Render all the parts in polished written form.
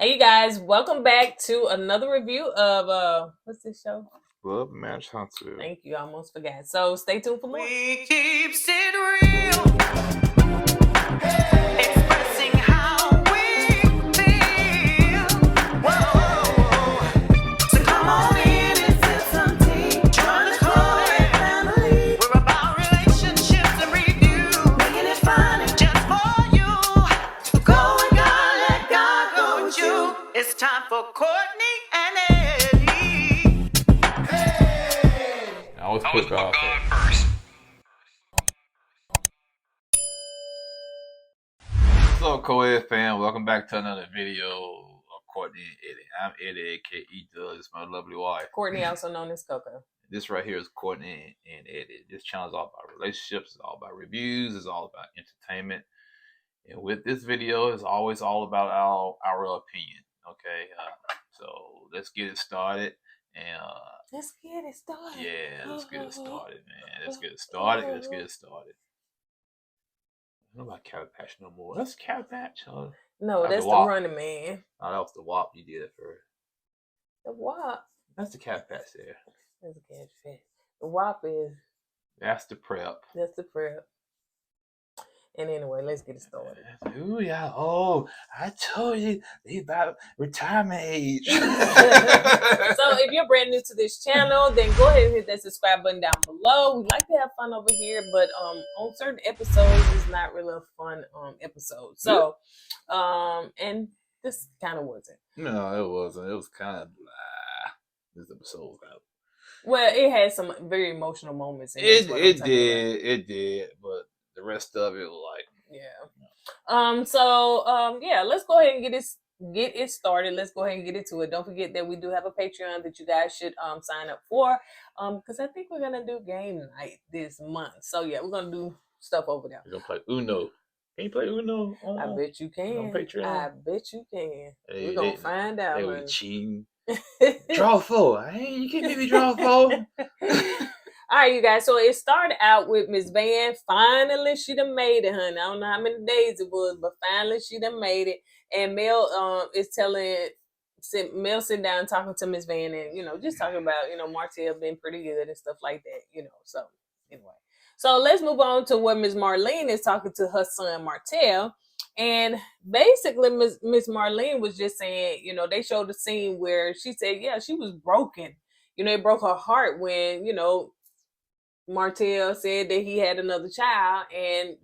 Hey you guys, welcome back to another review of what's this show? Love Match Huntsville. Thank you, I almost forgot. So stay tuned for more. We keeps it real, expressing how we feel. Whoa, so come on in and sip some tea. Join the KOED family. We're about relationships and review, making it fun just for you. Go with God, let God go with you. It's time for Courtney and Eddie. I always put God first. What's up, KOED fam? Welcome back to another video of Courtney and Eddie. I'm Eddie, aka This is my lovely wife. Courtney, also known as Coco. This right here is Courtney and Eddie. This channel is all about relationships. It's all about reviews. It's all about entertainment. And with this video, it's always all about our opinion. Okay, so let's get it started. And let's get it started. Yeah, let's get it started, man. Let's get it started. Let's get it started. I don't know about Carrot Patch no more. That's Carrot Patch. No, that's the Running Man. Oh, that was the WAP you did it for. The WAP? That's the Carrot Patch there. That's the Carrot Patch. The WAP is... That's the prep. That's the prep. And anyway, let's get it started. Ooh, yeah. Oh, I told you about retirement age. So if you're brand new to this channel, then go ahead and hit that subscribe button down below. We like to have fun over here, but on certain episodes, it's not really a fun episode. So, and this kind of wasn't. No, it wasn't. It was kind of blah. This episode was kind of... Well, it had some very emotional moments. It did, but the rest of it was like, yeah. Let's go ahead and get it started. Let's go ahead and get into it. Don't forget that we do have a Patreon that you guys should sign up for, because I think we're gonna do game night this month. So yeah, we're gonna do stuff over there. We're gonna play Uno. Can you play Uno? I bet you can. On Patreon? I bet you can. Hey, we're gonna find out. They were cheating. Draw 4. Hey, you can't make me draw 4. All right, you guys. So it started out with Miss Van. Finally, she done made it, honey. I don't know how many days it was, but finally she done made it. And Mel is Mel sitting down talking to Miss Van, and just talking about Martell being pretty good and stuff like that. So anyway, so let's move on to where Miss Marlene is talking to her son Martell. And basically, Miss Marlene was just saying, they showed the scene where she said, yeah, she was broken. It broke her heart when, Martell said that he had another child, and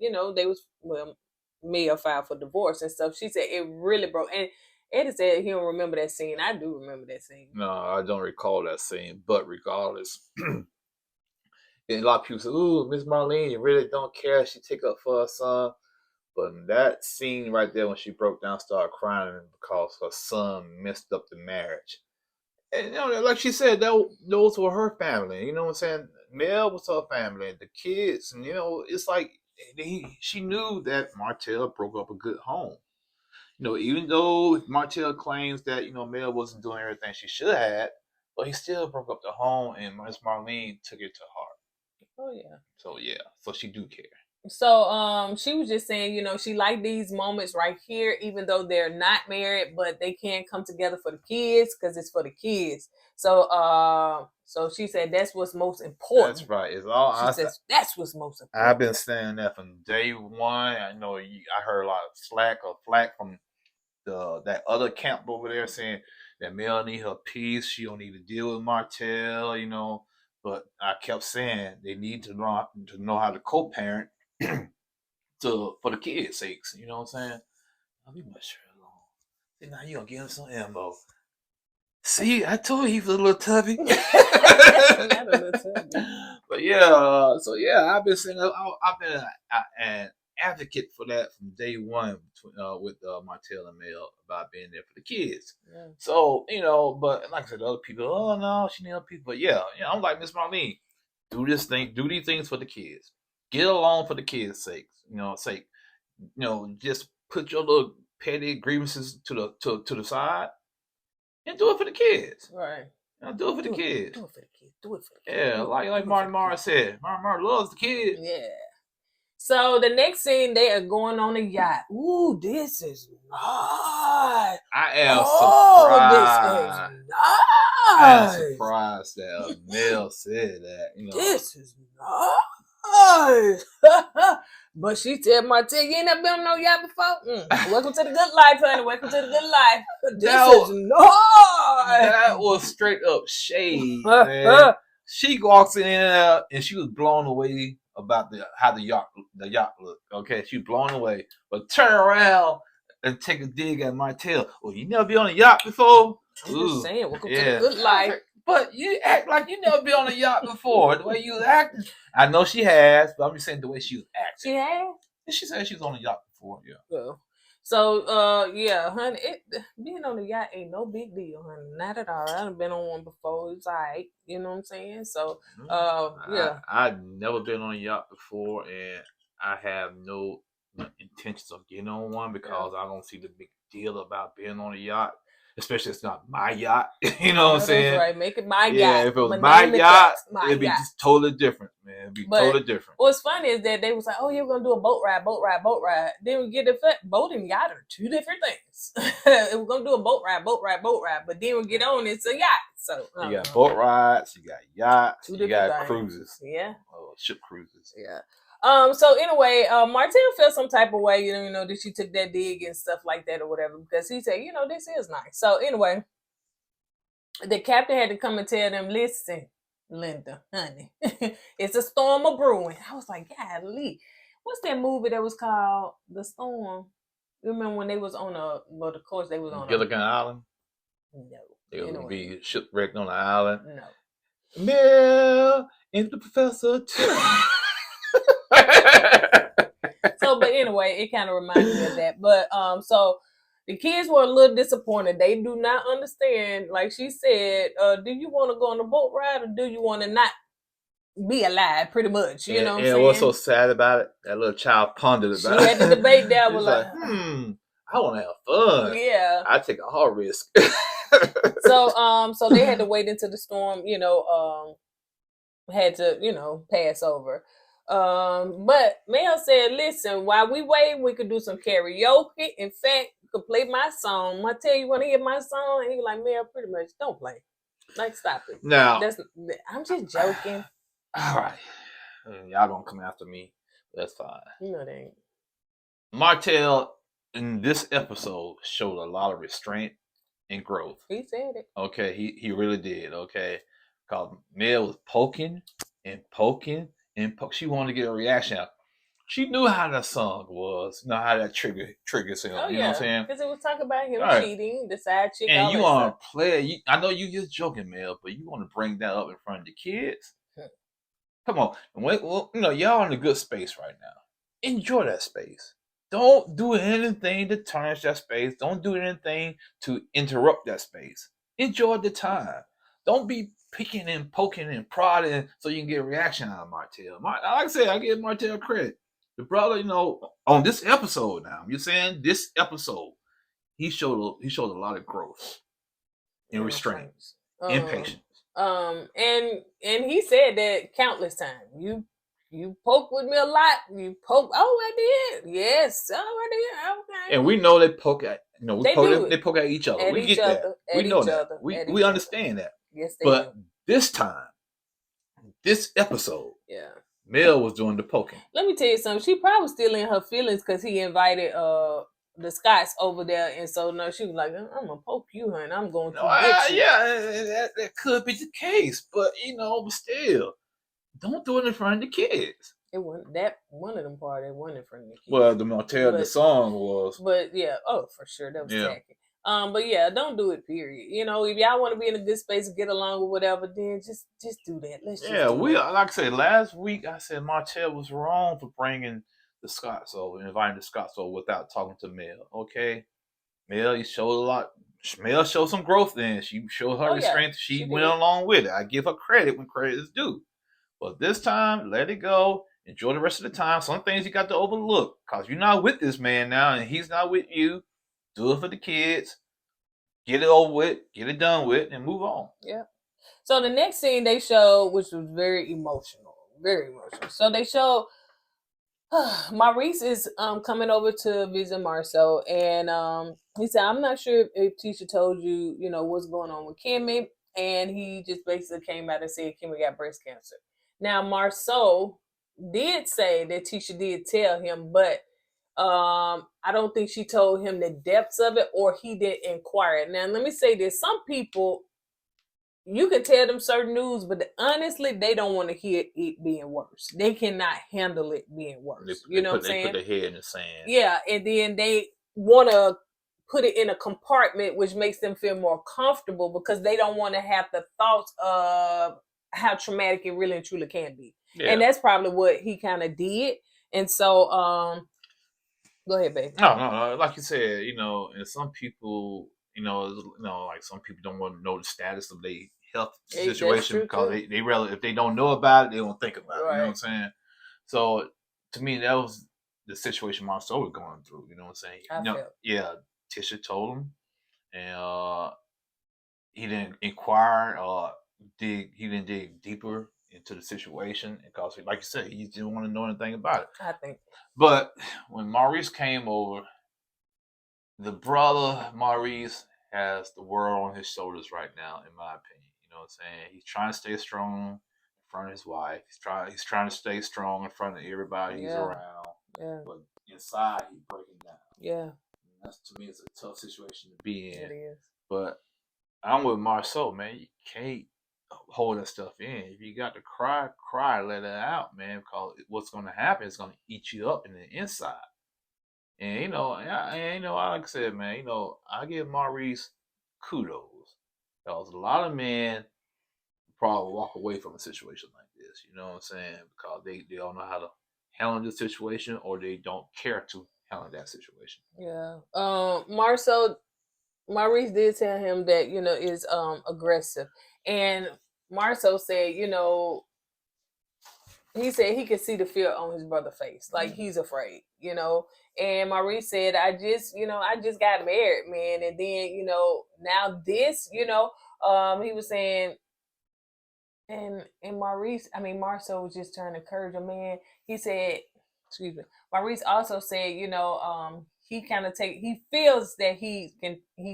Mia filed for divorce and stuff. She said it really broke. And Eddie said he don't remember that scene. I do remember that scene. No, I don't recall that scene. But regardless, and a lot of people say, "Ooh, Miss Marlene, you really don't care. She take up for her son." But that scene right there, when she broke down, started crying because her son messed up the marriage. And like she said, those were her family. You know what I'm saying? Mel was her family, the kids, and it's like she knew that Martell broke up a good home. Even though Martell claims that Mel wasn't doing everything she should have, but he still broke up the home, and Miss Marlene took it to heart. Oh yeah. So she do care. So she was just saying, she liked these moments right here, even though they're not married, but they can come together for the kids because it's for the kids. So she said that's what's most important. That's right. It's all. She says that's what's most important. I've been saying that from day one. I know I heard a lot of flack from that other camp over there saying that Mel need her peace. She don't need to deal with Martell, But I kept saying they need to know how to co-parent for the kids' sakes. You know what I'm saying? I'll leave my shirt alone. See, now you gonna give him some ammo. See, I told you he was a little tubby. Not a little tubby. But yeah, I've been saying I've been an advocate for that from day one with Martell and Mel about being there for the kids. Yeah. So but like I said, other people, oh no, she need other people. But yeah, I'm like Miss Marlene, do these things for the kids. Get along for the kids' sake. Just put your little petty grievances to the side and do it for the kids. Right. Do it for the kids. Do it for the kids. Yeah, like Martin Mara said. Martin Mara loves the kids. Yeah. So the next scene, they are going on a yacht. Ooh, this is nice. I am This is surprised. I am nice. surprised that Mel said that. This is nice. But she said, Martell, you ain't never been on no yacht before? Welcome to the good life, honey. Welcome to the good life. This is nice. That was straight up shade, man. She walks in and she was blown away about how the yacht looked. Okay, she was blown away. But turn around and take a dig at Martell. Well, you never been on a yacht before? I'm just saying, welcome to the good life. But you act like you never been on a yacht before. The way you was acting. I know she has, but I'm just saying the way she was acting. She has? She said she was on a yacht before, yeah. Well, so, yeah, honey, being on a yacht ain't no big deal, honey. Not at all. I done been on one before. It's all right. You know what I'm saying? So, yeah. I've never been on a yacht before, and I have no intentions of getting on one because I don't see the big deal about being on a yacht. Especially it's not my yacht. You know what I'm saying? That's right. Make it my yacht. Yeah, if it was my yacht, it'd be just totally different, man. It'd be totally different. What's funny is that they was like, oh, you're going to do a boat ride. Then we get the boat and yacht are two different things. We're going to do a boat ride. But then we get on, it's a yacht. So you got boat rides, you got yachts, you got things. cruises. Yeah. Ship cruises. Yeah. So anyway, Martell felt some type of way, you know, that she took that dig and stuff like that or whatever, because he said, this is nice. So anyway, the captain had to come and tell them, listen, Linda, honey, it's a storm of brewing. I was like, golly, what's that movie that was called The Storm? You remember when they was on of course they was on Gilligan Island? No. They would be shipwrecked on the island. No. Mel and the professor too. So, but anyway, it kind of reminded me of that. But so the kids were a little disappointed. They do not understand. Like she said, do you want to go on a boat ride or do you want to not be alive? Pretty much, you know what I'm saying? And what's so sad about it? That little child pondered about it. She had to debate that. Was like, I want to have fun. Yeah, I take a hard risk. So they had to wait until the storm, had to, pass over. But Mel said, listen, while we wait, we could do some karaoke. In fact, you could play my song. I tell you, want to hear my song? And he was like, Mel, pretty much, don't play. Like, stop it. Now, I'm just joking. All right. Y'all gonna come after me. That's fine. You know they ain't. Martell, in this episode, showed a lot of restraint and growth. He said it. Okay, he really did. Okay. Because Mel was poking and poking. She wanted to get a reaction out. She knew how that song was, how that triggers him. You know what I'm saying? Because it was talking about him cheating, the side chick. And you want to play it. I know you just joking, Mel, but you want to bring that up in front of the kids. Come on. Y'all in a good space right now. Enjoy that space. Don't do anything to tarnish that space. Don't do anything to interrupt that space. Enjoy the time. Don't be picking and poking and prodding so you can get a reaction out of Martell. Like I said, I give Martell credit. The brother, on this episode now, you're saying this episode, he showed a lot of growth and restraint and patience. And he said that countless times. You poke with me a lot. You poke. Oh, I did. Yes. Oh, I did. Okay. And we know they poke at. They poke at each other. We get that. We know that. We understand that. Yes, but this time, this episode, Mel was doing the poking. Let me tell you something. She probably still in her feelings because he invited the Scots over there, and so no, she was like, "I'm gonna poke you, honey. I'm going to get you." Yeah, that could be the case, but still, don't do it in front of the kids. It wasn't that one of them part. It wasn't in front of the kids. Well, the Martell, the song was. But yeah, for sure, that was tacky. But yeah, don't do it. Period. If y'all want to be in a good space and get along with whatever, then just do that. Let's just like I said last week. I said Martell was wrong for bringing the Scots over, inviting the Scots over without talking to Mel. Okay, Mel, you showed a lot. Mel showed some growth. Then she showed her restraint. She went along with it. I give her credit when credit is due. But this time, let it go. Enjoy the rest of the time. Some things you got to overlook because you're not with this man now, and he's not with you. Do it for the kids. Get it over with. Get it done with, and move on. Yeah. So the next scene they showed, which was very emotional. So they showed Maurice is coming over to visit Marceau, and he said, "I'm not sure if Tisha told you, you know, what's going on with Kimmy." And he just basically came out and said Kimmy got breast cancer. Now Marceau did say that Tisha did tell him, but I don't think she told him the depths of it, or he did inquire. Now let me say this: some people, you can tell them certain news, but honestly, they don't want to hear it being worse. They cannot handle it being worse. You know what I'm They saying? put their head in the sand. Yeah, and then they want to put it in a compartment, which makes them feel more comfortable because they don't want to have the thoughts of how traumatic it really and truly can be. Yeah. And that's probably what he kind of did. And so, go ahead, baby. No. Like you said, you know, and some people, like some people don't want to know the status of their health situation because they rather, if they don't know about it, they don't think about it. You know what I'm saying? So to me, that was the situation Marceau was going through. You know what I'm saying? Yeah, Tisha told him, and he didn't inquire or he didn't dig deeper into the situation because, like you said, he didn't want to know anything about it. I think. But when Maurice came over, the brother Maurice has the world on his shoulders right now, in my opinion. You know what I'm saying? He's trying to stay strong in front of his wife. He's trying to stay strong in front of everybody he's around. Yeah. But inside, he's breaking down. Yeah. And that's, to me, it's a tough situation to be in. It is. But I'm with Marceau, man. You can't hold that stuff in. If you got to cry, let it out, man. Because what's going to happen is going to eat you up in the inside. And like I said, man, I give Maurice kudos because a lot of men probably walk away from a situation like this. You know what I'm saying? Because they don't know how to handle the situation, or they don't care to handle that situation. Yeah. Maurice did tell him that, is aggressive. And Marceau said, he said he could see the fear on his brother's face. Like, he's afraid, And Maurice said, I just got married, man. And then, now this, he was saying, and Marceau was just trying to encourage him, man. He said, excuse me, Maurice also said, he feels that he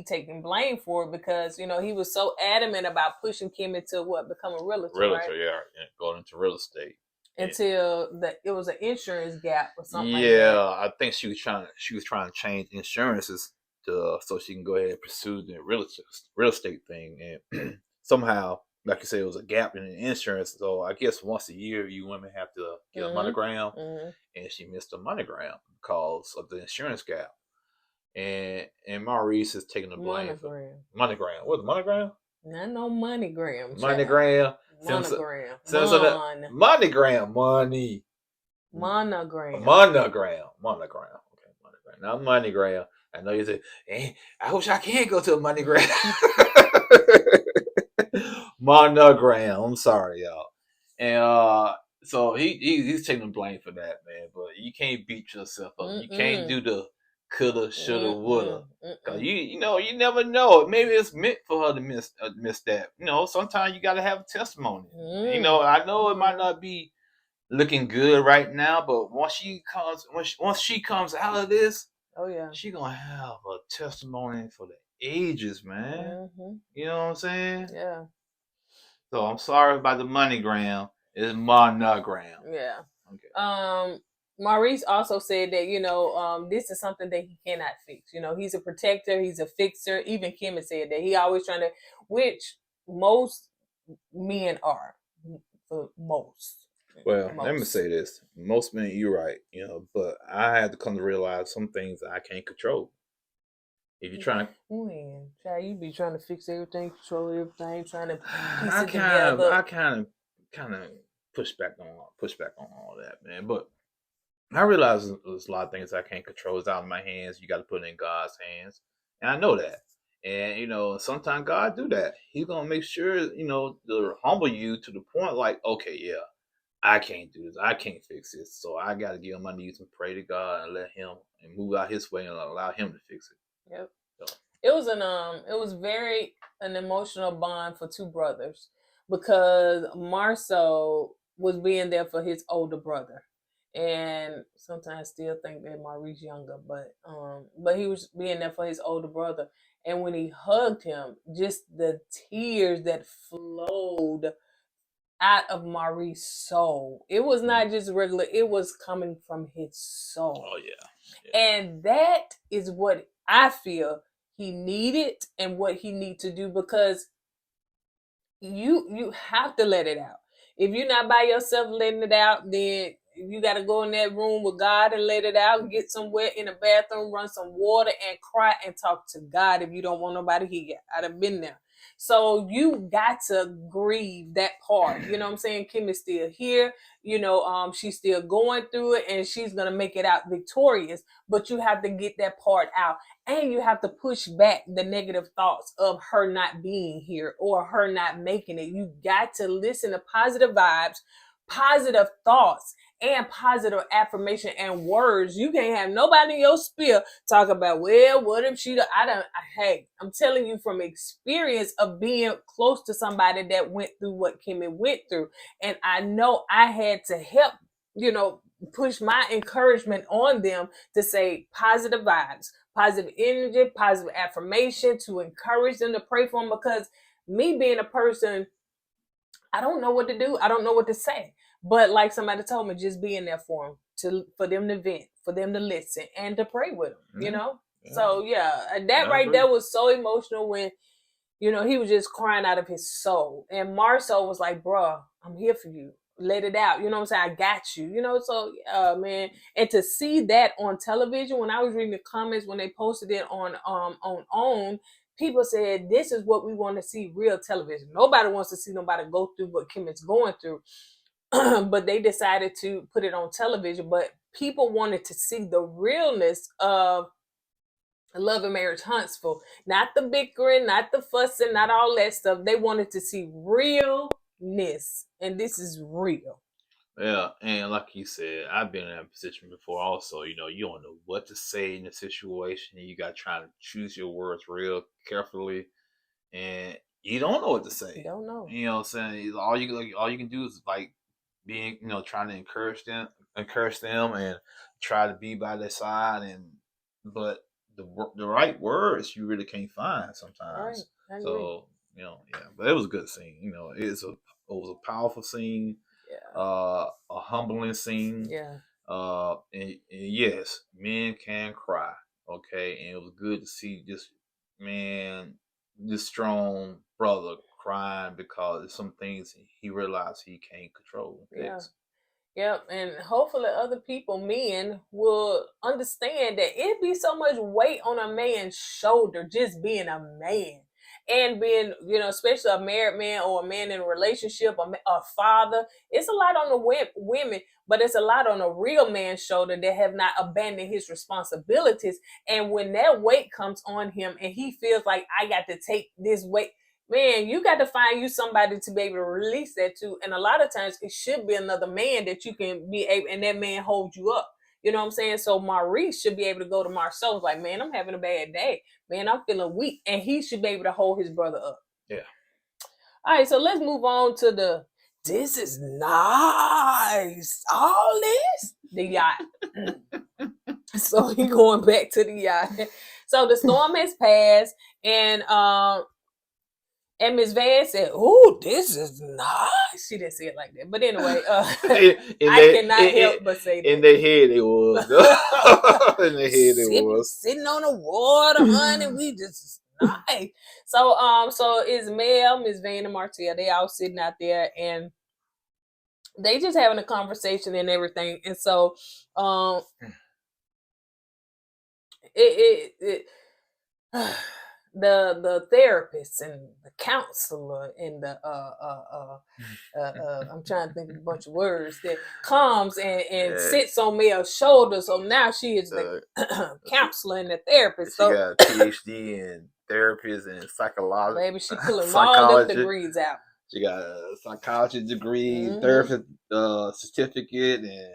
taking blame for it because, he was so adamant about pushing Kim into become a realtor, right? Yeah, going into real estate. Until it was an insurance gap or something like that. Yeah, I think she was trying to change insurances so she can go ahead and pursue the real estate thing. And somehow, like you said, it was a gap in the insurance. So I guess once a year, you women have to get a monogram. And she missed a monogram because of the insurance gap. And Maurice is taking the blame for monogram. What's monogram? Not no moneygram. Monogram. Monogram. Monogram money. Monogram. Monogram. Okay, monogram. Not moneygram. I know you say, I wish I can go to a monogram. Monogram. I'm sorry, y'all. And so he's taking the blame for that, man. But you can't beat yourself up. You can't do the coulda, shoulda, woulda. Cause you never know. Maybe it's meant for her to miss that. Sometimes you gotta have a testimony. I know it might not be looking good right now, but once she comes out of this, oh yeah, she gonna have a testimony for the ages, man. You know what I'm saying? Yeah. So I'm sorry about the moneygram. It's monogram. Yeah. Okay. Maurice also said that, this is something that he cannot fix. He's a protector. He's a fixer. Even Kim has said that he always trying to, which most men are. Most. Well, let me say this. Most men, you're right, but I had to come to realize some things I can't control. If you're trying to... Child, you be trying to fix everything, control everything, trying to piece it together. I kind of push back on all that, man. But I realize there's a lot of things I can't control. It's out of my hands. You got to put it in God's hands. And I know that. And, sometimes God do that. He's going to make sure, to humble you to the point like, okay, yeah, I can't do this. I can't fix this. So I got to get on my knees and pray to God and let him and move out his way and allow him to fix it. Yep. So. It was very an emotional bond for two brothers because Marceau was being there for his older brother. And sometimes I still think that Maurice younger, but he was being there for his older brother. And when he hugged him, just the tears that flowed out of Maurice's soul. It was not just regular, it was coming from his soul. Oh yeah. And that is what I feel he needed and what he needs to do, because you have to let it out. If you're not by yourself letting it out, then you got to go in that room with God and let it out. Get somewhere in the bathroom, run some water, and cry and talk to God if you don't want nobody here. I'd have been there. So you got to grieve that part. You know what I'm saying? Kim is still here. You know, she's still going through it, and she's gonna make it out victorious. But you have to get that part out, and you have to push back the negative thoughts of her not being here or her not making it. You got to listen to positive vibes, positive thoughts, and positive affirmation and words. You can't have nobody in your spiel talk about, well, what if she, hey, I'm telling you from experience of being close to somebody that went through what Kimmy went through. And I know I had to help, push my encouragement on them to say positive vibes, positive energy, positive affirmation, to encourage them, to pray for them, because me being a person, I don't know what to do. I don't know what to say. But like somebody told me, just being there for them, for them to vent, for them to listen, and to pray with them, Yeah. So that right there was so emotional when, he was just crying out of his soul. And Marcel was like, bruh, I'm here for you. Let it out. You know what I'm saying? I got you. So man. And to see that on television, when I was reading the comments, when they posted it on OWN, people said, this is what we want to see, real television. Nobody wants to see nobody go through what Kim is going through. But they decided to put it on television. But people wanted to see the realness of Love and Marriage Huntsville. Not the bickering, not the fussing, not all that stuff. They wanted to see realness. And this is real. Yeah, and like you said, I've been in that position before also. You don't know what to say in a situation. You got to try to choose your words real carefully. And you don't know what to say. You don't know. You know what I'm saying? All you can do is like being, trying to encourage them and try to be by their side, but the right words you really can't find sometimes. Right. So, but it was a good scene. It was a powerful scene. Yeah. A humbling scene. Yeah. And yes, men can cry. Okay, and it was good to see this strong brother crying because there's some things he realized he can't control. Yeah. Yep, and hopefully other people, men, will understand that it'd be so much weight on a man's shoulder just being a man. And being, especially a married man or a man in a relationship, a father. It's a lot on the women, but it's a lot on a real man's shoulder that have not abandoned his responsibilities. And when that weight comes on him and he feels like, I got to take this weight, man, you got to find you somebody to be able to release that to. And a lot of times it should be another man that you can be able, and that man holds you up. You know what I'm saying? So Maurice should be able to go to Marceau like, man, I'm having a bad day. Man, I'm feeling weak. And he should be able to hold his brother up. Yeah. All right, so let's move on to this is nice. All this? The yacht. So he going back to the yacht. So the storm has passed, and Miss Van said, "Oh, this is nice." She didn't say it like that, but anyway, I cannot help but say that. In their head, it was. In their head, it was sitting on the water, honey. We just nice. So it's Mel, Miss Van, and Martell. They all sitting out there, and they just having a conversation and everything. And so, the therapist and the counselor and the I'm trying to think of a bunch of words that comes and sits on Mel's shoulder. So now she is the counselor and the therapist. She got a PhD in therapist and psychology. Baby, she pulling all the degrees out. She got a psychology degree, therapist certificate, and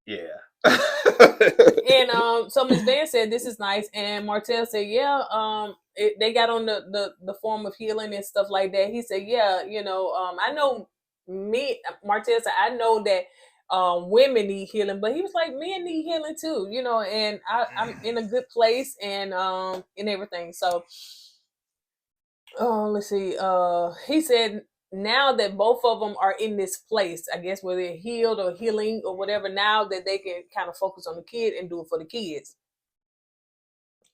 yeah. And so Ms. Van said this is nice, and Martell said they got on the form of healing and stuff like that. He said I know me. Martell said I know that women need healing, but he was like, men need healing too, you know, and I'm in a good place and everything. So let's see. He said now that both of them are in this place, I guess whether they're healed or healing or whatever, now that they can kind of focus on the kid and do it for the kids.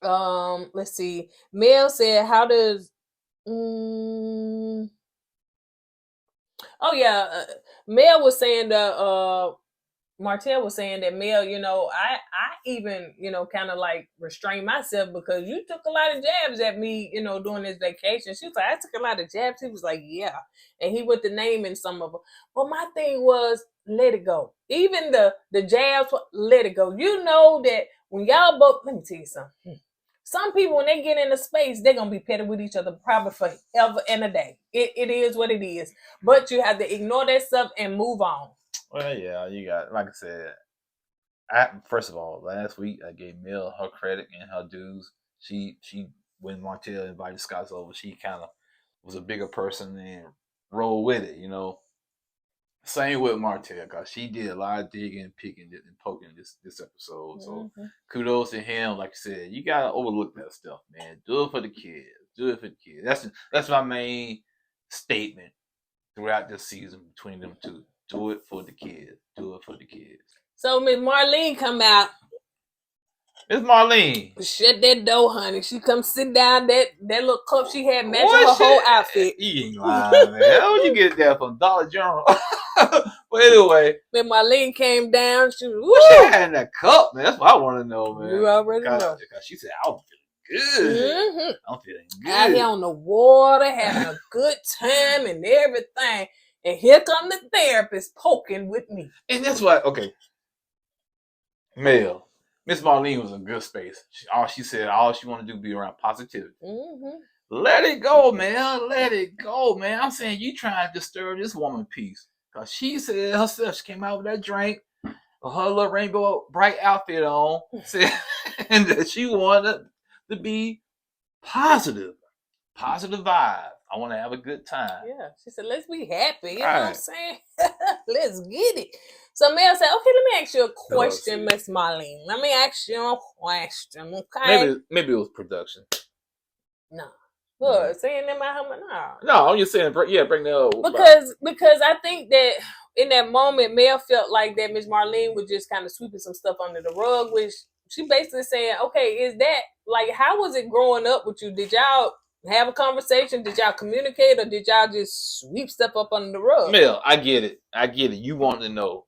Let's see. Mel said, how does oh yeah, Mel was saying that Martell was saying that Mel, you know, I even, you know, kind of like restrained myself because you took a lot of jabs at me, you know, during this vacation. She was like, I took a lot of jabs. He was like, yeah. And he went to naming some of them. But my thing was, let it go. Even the jabs, let it go. You know that when y'all both, let me tell you something. Some people, when they get in a space, they're going to be petty with each other probably forever and a day. It is what it is. But you have to ignore that stuff and move on. Well, yeah, you got, like I said, first of all, last week I gave Mel her credit and her dues. She when Martell invited Scott over, she kind of was a bigger person and rolled with it, you know. Same with Martell, because she did a lot of digging, picking, and poking this episode. So kudos to him. Like I said, you gotta overlook that stuff, man. Do it for the kids. Do it for the kids. That's my main statement throughout this season between them two. Do it for the kids. Do it for the kids. So Miss Marlene come out. Miss Marlene. Shut that door, honey. She come sit down. That little cup she had matching her whole outfit. You ain't lying, man. How would you get that from Dollar General? But anyway. Miss Marlene came down. She had in that cup, man. That's what I want to know, man. You already know. Because she said, I'm feeling good. I'm feeling good. Out here on the water, having a good time and everything. And here come the therapist poking with me. And that's what, okay. Mel, Miss Marlene was in good space. She said all she want to do be around positivity. Let it go, man. Let it go, man. I'm saying you trying to disturb this woman peace. Because she said herself, she came out with that drink, with her little rainbow bright outfit on, said, and that she wanted to be positive. Positive vibe. I want to have a good time. Yeah. She said, let's be happy. You know what I'm saying? Let's get it. So Mel said, okay, let me ask you a question, Miss Marlene. Let me ask you a question, okay? Maybe it was production. No. Look, saying that my husband, no, I'm just saying, bring that up. Because I think that in that moment, Mel felt like that Miss Marlene was just kind of sweeping some stuff under the rug, which she basically saying, okay, is that, like, how was it growing up with you? Did y'all have a conversation? Did y'all communicate, or did y'all just sweep stuff up under the rug? Mel, I get it. You want to know.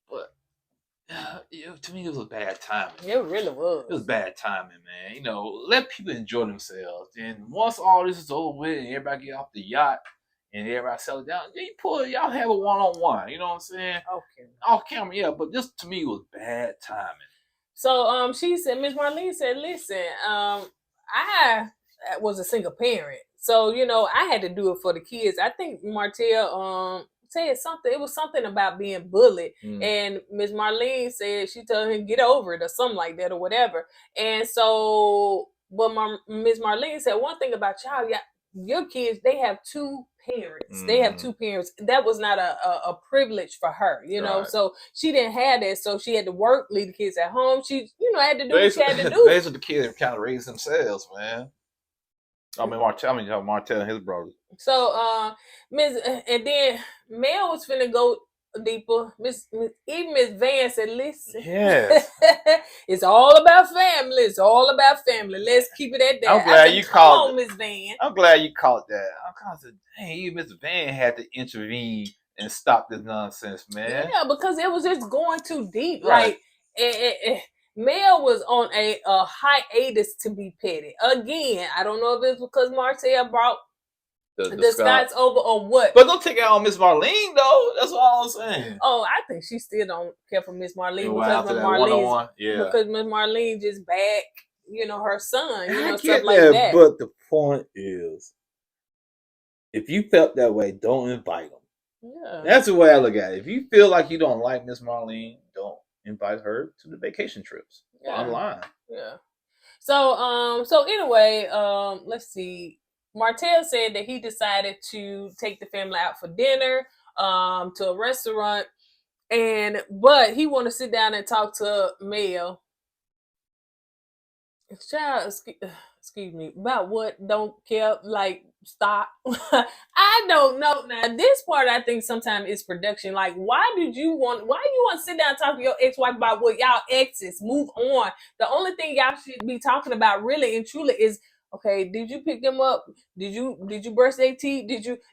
But to me, it was a bad timing. It really was. It was bad timing, man. You know, let people enjoy themselves. And once all this is over with and everybody get off the yacht and everybody settle down, y'all have a one-on-one. You know what I'm saying? Okay. Off camera, yeah. But this, to me, was bad timing. So she said, Miss Marlene said, listen, I was a single parent. So, you know, I had to do it for the kids. I think Martell said something. It was something about being bullied. And Miss Marlene said she told him get over it or something like that or whatever. And so, but Miss Marlene said one thing about y'all, your kids, they have two parents. They have two parents. That was not a privilege for her, you know. Right. So she didn't have that. So she had to work, leave the kids at home. She, you know, had to do what she had to do. Basically, the kids kind of raised themselves, man. I mean, Martell and his brother. So, and then Mel was finna go deeper. Even Miss Van said, listen. Yes. It's all about family. It's all about family. Let's keep it at that. I'm glad you called Miss Van. I'm glad you caught that. I'm kind of saying, dang, even Miss Van had to intervene and stop this nonsense, man. Yeah, because it was just going too deep. Right. Like, Mel was on a hiatus to be petty. Again, I don't know if it's because Martell brought the Scots over or what. But don't take it on Miss Marlene, though. That's all I'm saying. Oh, I think she still don't care for Miss Marlene because Miss Marlene just back, you know, her son, you know, stuff like that. But the point is, if you felt that way, don't invite them. Yeah. That's the way I look at it. If you feel like you don't like Miss Marlene, don't invite her to the vacation trips. Online. Yeah. So anyway, let's see. Martell said that he decided to take the family out for dinner, to a restaurant. But he want to sit down and talk to Mel. Child, excuse me, about what? Don't care, like, stop. I don't know. Now, this part I think sometimes is production. Like, why you want to sit down and talk to your ex-wife about what y'all exes? Move on. The only thing y'all should be talking about really and truly is, okay, did you pick them up? Did you brush their teeth?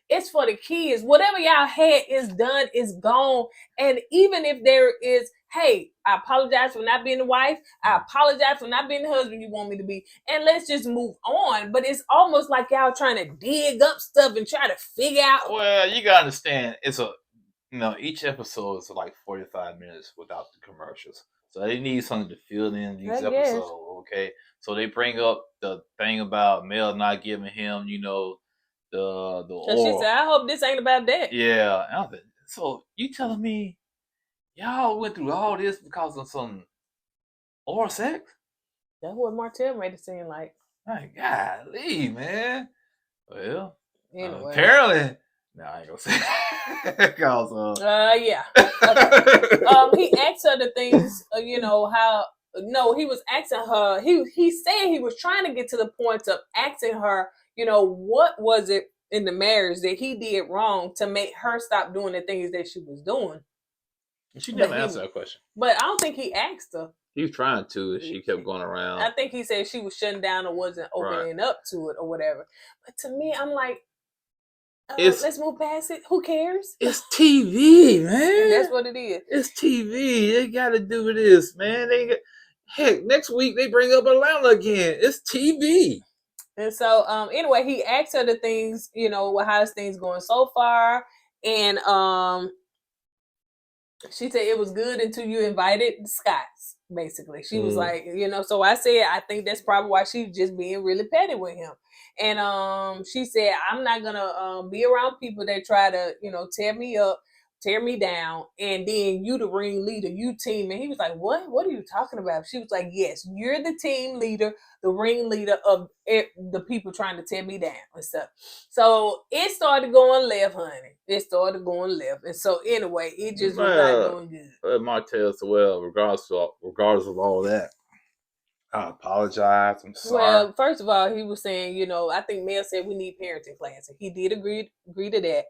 It's for the kids. Whatever y'all had is done, is gone. And even if there is, hey, I apologize for not being the wife. I apologize for not being the husband you want me to be. And let's just move on. But it's almost like y'all trying to dig up stuff and try to figure out. Well, you gotta understand, it's each episode is like 45 minutes without the commercials. So they need something to fill in these episodes, okay? So they bring up the thing about Mel not giving him, the oral. She said, I hope this ain't about that. Yeah. So you telling me y'all went through all this because of some oral sex? That's what Martell made it seem like. My golly, man. Well, anyway. Apparently, no, I ain't gonna say that. Cause, yeah. Okay. He asked her the things, how. No, he was asking her. He said he was trying to get to the point of asking her, what was it in the marriage that he did wrong to make her stop doing the things that she was doing. She never answered that question. But I don't think he asked her. He was trying to, and she kept going around. I think he said she was shutting down or wasn't opening up to it or whatever. But to me, I'm like, let's move past it. Who cares? It's TV, man. And that's what it is. It's TV. They got to do this, man. Heck, next week they bring up Atlanta again. It's TV. And so, anyway, he asked her the things, how's things going so far? And she said it was good until you invited the Scotts, basically. She was like, so I said, I think that's probably why she's just being really petty with him. And she said, I'm not going to be around people that try to, tear me up, tear me down, and then you the ringleader, you team. And he was like, what are you talking about? She was like, yes, you're the team leader, the ringleader of the people trying to tear me down and stuff. So it started going left, honey. It started going left. And so anyway, it just was not going good. Martell said, well, regardless of all that, I apologize. I'm sorry. Well, first of all, he was saying, I think Mel said we need parenting classes. He did agree to that.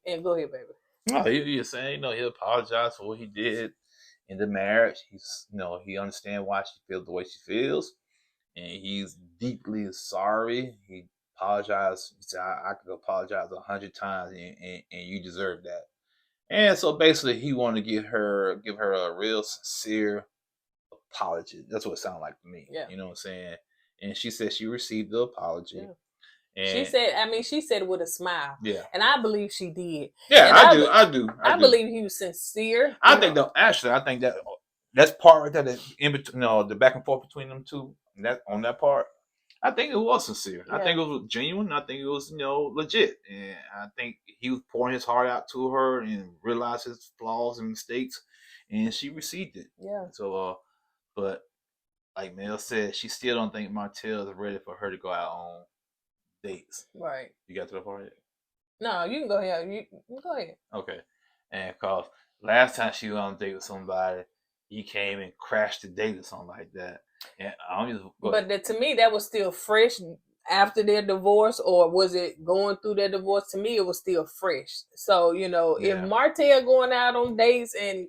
And go ahead, baby. Oh, he was saying, he apologized for what he did in the marriage. He's, he understands why she feels the way she feels, and he's deeply sorry. He apologized. He said, I could apologize 100 times, and you deserve that. And so basically, he wanted to give her a real sincere apology. That's what it sounded like to me. Yeah. You know what I'm saying? And she said she received the apology. Yeah. And she said it with a smile. Yeah. And I believe she did. Yeah, I do. I believe he was sincere. I think that's part right there, that in between, the back and forth between them two, on that part, I think it was sincere. Yeah. I think it was genuine. I think it was, legit. And I think he was pouring his heart out to her and realized his flaws and mistakes, and she received it. Yeah. So, but like Mel said, she still don't think Martell is ready for her to go out on dates. Right. You got to the part yet? No, you can go ahead. You go ahead. Okay. And because last time she was on a date with somebody, he came and crashed the date or something like that. And to me, that was still fresh after their divorce, or was it going through their divorce? To me, it was still fresh. So, if Martell going out on dates and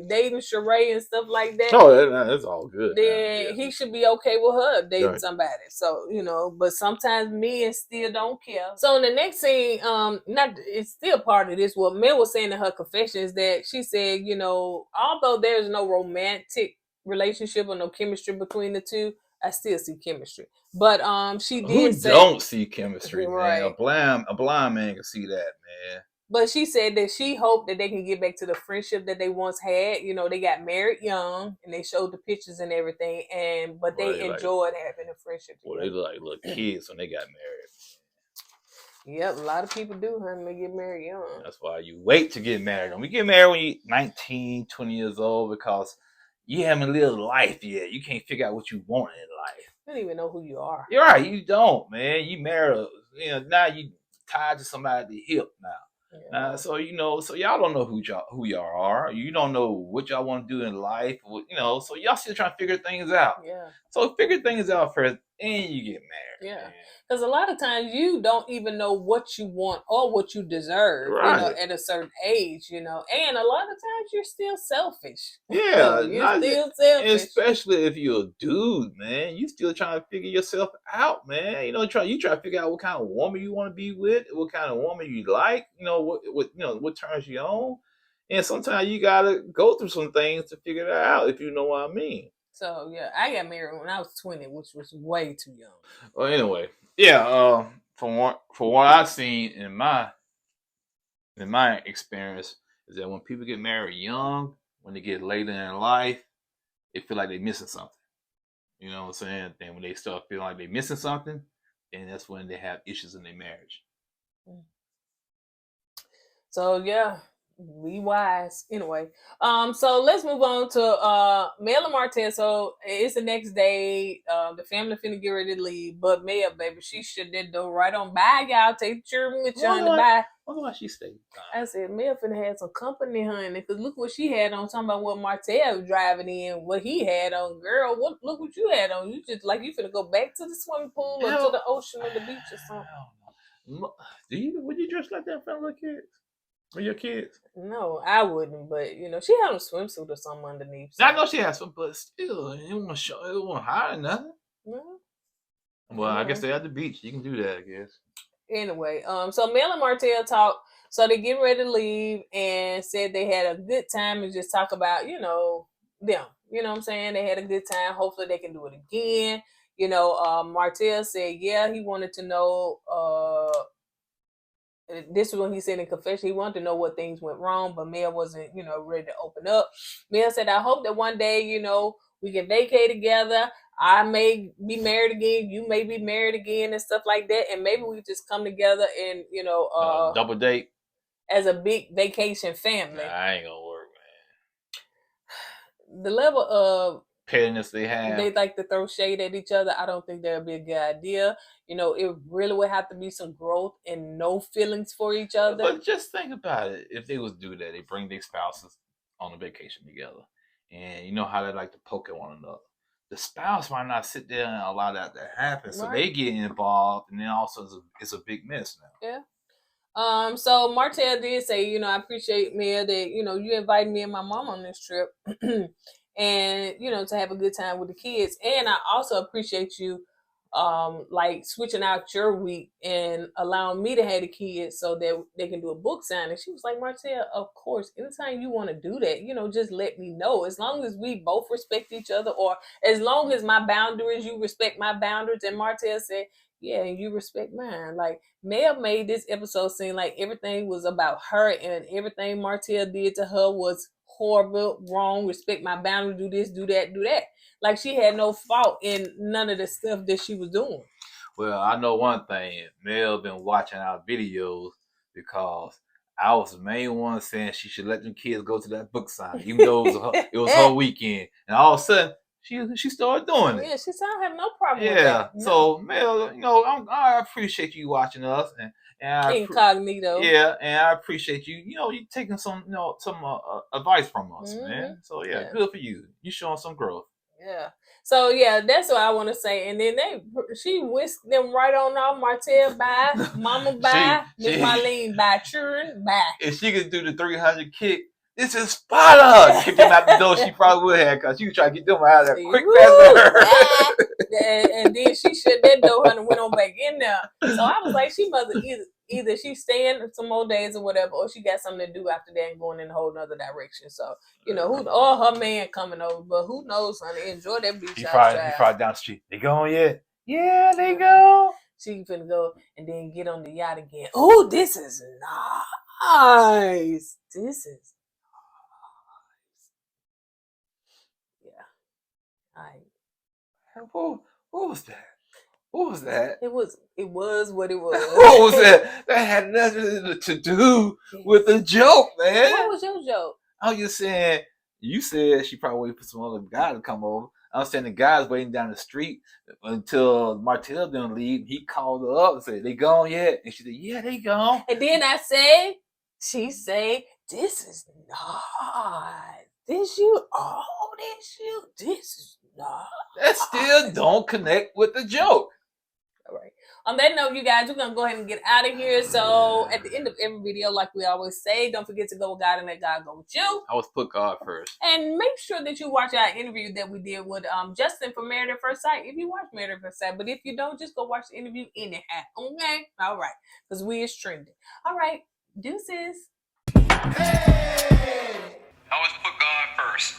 dating Sheree and stuff like that, that's all good. Then he should be okay with her dating somebody. So, but sometimes men still don't care. So in the next scene, it's still part of this. What Mel was saying in her confession is that she said, although there's no romantic relationship or no chemistry between the two, I still see chemistry. But she did say, don't see chemistry, right. Man. A blind man can see that, man. But she said that she hoped that they can get back to the friendship that they once had. They got married young, and they showed the pictures and everything. But they enjoyed having a friendship together. Well, they look like little kids when they got married. Yep, a lot of people do, honey. They get married young. That's why you wait to get married. We get married when you're 19, 20 years old, because you haven't lived life yet. You can't figure out what you want in life. You don't even know who you are. You're right. You don't, man. You married, now you tied to somebody at the hip now. Yeah. So so y'all don't know who y'all are. You don't know what y'all want to do in life. So y'all still trying to figure things out. Yeah. So figure things out first, and you get married. Yeah. Because a lot of times you don't even know what you want or what you deserve, Right. at a certain age, and a lot of times you're still selfish. Yeah, You're still selfish. especially if you're a dude, man. You still trying to figure yourself out, man. You try to figure out what kind of woman you want to be with, what kind of woman you like. What turns you on, and sometimes you gotta go through some things to figure that out. If you know what I mean. So yeah, I got married when I was 20, which was way too young. Well, anyway, yeah. From what I've seen in my experience is that when people get married young, when they get later in life, they feel like they're missing something. You know what I'm saying? Then when they start feeling like they're missing something, then that's when they have issues in their marriage. So yeah, be wise. Anyway, so let's move on to Mel and Martell. So it's the next day. The family finna get ready to leave, but Mel, baby, she should did go right on. Bye, y'all. Take the children with you, honey. Bye. I wonder why she stayed. I said, Mel finna have some company, honey, because look what she had on. Talking about what Martell was driving in, what he had on. Girl, look what you had on. You just like you finna go back to the swimming pool or to the ocean or the beach or something. Would you dress like that in front of little kids? With your kids? No, I wouldn't. But she had a swimsuit or something underneath. So. I know she has some, but still, it won't hide nothing. No. Well, I guess they're at the beach. You can do that, I guess. Anyway, so Mel and Martell talked. So they get ready to leave and said they had a good time and just talk about, them. You know what I'm saying? They had a good time. Hopefully they can do it again. Martell said, yeah, he wanted to know. This was when he said in confession he wanted to know what things went wrong, but Mel wasn't, ready to open up. Mel said, I hope that one day, we can vacate together. I may be married again. You may be married again and stuff like that. And maybe we just come together and, double date as a big vacation family. Nah, I ain't gonna work, man. The level of pettiness they have. They like to throw shade at each other. I don't think that would be a good idea. It really would have to be some growth and no feelings for each other. But just think about it. If they was do that, they bring their spouses on a vacation together. And you know how they like to poke at one another. The spouse might not sit there and allow that to happen. So they get involved, and then also it's a big mess now. Yeah. So Martell did say, I appreciate, Mel, that, you invited me and my mom on this trip. And, to have a good time with the kids. And I also appreciate you, like switching out your week and allowing me to have the kids so that they can do a book signing. She was like, Martell, of course, anytime you want to do that, just let me know. As long as we both respect each other, or as long as my boundaries, you respect my boundaries. And Martell said, yeah, and you respect mine. Like, Mel made this episode seem like everything was about her, and everything Martell did to her was horrible, wrong, respect my boundary, do this, do that, do that. Like she had no fault in none of the stuff that she was doing. Well, I know one thing. Mel been watching our videos because I was the main one saying she should let them kids go to that book signing, even though it was her weekend. And all of a sudden, she started doing it. Yeah, she said I have no problem with that. No. So Mel, I appreciate you watching us and incognito. Yeah, and I appreciate you. You taking some advice from us, man. So yeah, good for you. You showing some growth. Yeah. So yeah, that's what I want to say. And then she whisked them right on off. Martell, bye. Mama, bye. Miss Marlene, bye. Children, bye. If she could do the 300 kick, this is spot on. Kick them out the door, she probably would have, because she was trying to get them out of there quick, faster. And then she shut that door and went on back in there. So I was like, she must have either she's staying some more days or whatever, or she got something to do after that and going in a whole nother direction. So, or her man coming over, but who knows, honey. Enjoy that beach. He probably down the street. They going yet? Yeah, they go. She finna go and then get on the yacht again. Oh, this is nice. This is nice. Yeah. All right. What was that? What was that? It was what it was. What was that? That had nothing to do with the joke, man. What was your joke? I was just saying, you said she probably waited for some other guy to come over. I was saying the guy's waiting down the street until Martell didn't leave. He called her up and said, they gone yet? And she said, yeah, they gone. And then I said, She say, this is not. This you? Oh, this you? This is not. That still don't connect with the joke. All right. On that note, you guys, we're going to go ahead and get out of here. So at the end of every video, like we always say, don't forget to go with God and let God go with you. I always put God first. And make sure that you watch our interview that we did with Justin from Married at First Sight. If you watch Married at First Sight, but if you don't, just go watch the interview anyhow. Okay? All right. Because we is trending. All right. Deuces. Hey! Always put God first.